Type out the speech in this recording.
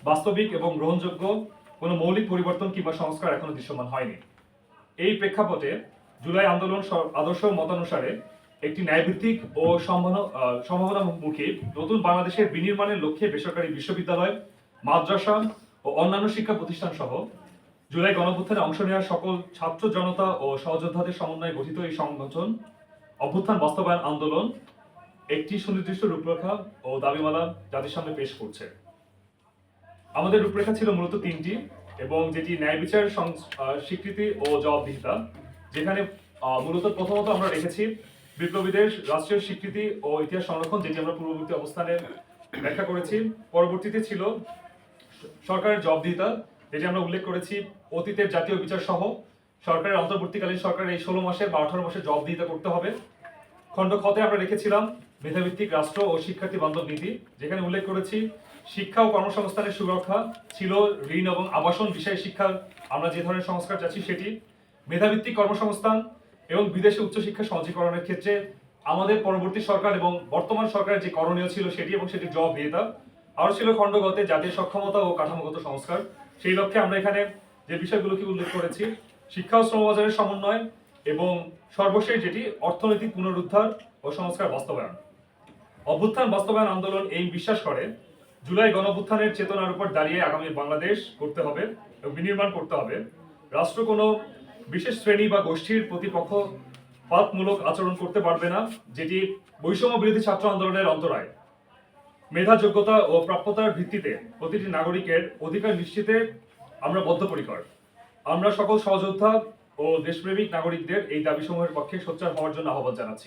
বাস্তবিক এবং গ্রহণযোগ্য কোনো মৌলিক পরিবর্তন কিংবা সংস্কার এখনো দৃশ্যমান হয়নি। এই প্রেক্ষাপটে জুলাই আন্দোলন আদর্শ মতানুসারে একটি ন্যায়ভিত্তিক ও সম্ভাবনামুখী নতুন বাংলাদেশের বিনির্মাণের লক্ষ্যে বেসরকারি বিশ্ববিদ্যালয়, মাদ্রাসা ও অন্যান্য শিক্ষা প্রতিষ্ঠান সহ জুলাই গণঅভ্যুত্থানে অংশ নেওয়া সকল ছাত্র জনতা ও সহযোদ্ধাদের সমন্বয়ে গঠিত এই সংগঠন অভ্যুত্থান বাস্তবায়ন আন্দোলন একটি সুনির্দিষ্ট রূপরেখা ও দাবিমালা জাতির সামনে পেশ করছে। আমাদের রূপরেখা ছিল মূলত তিনটি, এবং যেটি ন্যায় বিচার স্বীকৃতি ও জবাবদিহিতা, যেখানে মূলত প্রথমত আমরা রেখেছি বিপ্লবীদের রাষ্ট্রীয় স্বীকৃতি ও ইতিহাস সংরক্ষণ, যেটি আমরা পূর্ববর্তী অবস্থানে ব্যাখ্যা করেছি। পরবর্তীতে ছিল সরকারের জবাবদিহিতা, যেটি আমরা উল্লেখ করেছি অতীতের জাতীয় বিচার সহ সরকারের অন্তর্বর্তীকালীন সরকারের এই 16 মাসের বা 18 মাসের জবাবদিহিতা করতে হবে। খণ্ড খতে আমরা রেখেছিলাম মেধাভিত্তিক রাষ্ট্র ও শিক্ষার্থী বান্ধব নীতি, যেখানে উল্লেখ করেছি শিক্ষা ও কর্মসংস্থানের সুরক্ষা ছিল ঋণ এবং আবাসন বিষয়ে শিক্ষার আমরা যে ধরনের সংস্কার চাচ্ছি সেটি, মেধাভিত্তিক কর্মসংস্থান এবং বিদেশে উচ্চশিক্ষা সহজীকরণের ক্ষেত্রে আমাদের পরবর্তী সরকার এবং বর্তমান সরকারের যে করণীয় ছিল সেটি এবং সেটির জবাবদিহিতা। আরও ছিল খণ্ডগতে জাতীয় সক্ষমতা ও কাঠামোগত সংস্কার। সেই লক্ষ্যে আমরা এখানে যে বিষয়গুলোকে উল্লেখ করেছি শিক্ষা ও শ্রমবাজারের সমন্বয় এবং সর্বশেষ যেটি অর্থনৈতিক পুনরুদ্ধার ও সংস্কার বাস্তবায়ন। অভ্যুত্থান বাস্তবায়ন আন্দোলন এই বিশ্বাস করে জুলাই গণঅভ্যুত্থানের চেতনার উপর দাঁড়িয়ে আগামী বাংলাদেশ করতে হবে এবং বিনির্মাণ করতে হবে। রাষ্ট্র কোনো বিশেষ শ্রেণী বা গোষ্ঠীর প্রতিপক্ষপাতমূলক আচরণ করতে পারবে না, যেটি বৈষম্য বিরোধী ছাত্র আন্দোলনের অন্তরায়। মেধা, যোগ্যতা ও প্রাপ্যতার ভিত্তিতে প্রতিটি নাগরিকের অধিকার নিশ্চিতে আমরা বদ্ধপরিকর। আমরা সকল সহযোদ্ধা ও দেশপ্রেমিক নাগরিকদের এই দাবিসমূহের পক্ষে সোচ্চার হওয়ার জন্য আহ্বান জানাচ্ছি।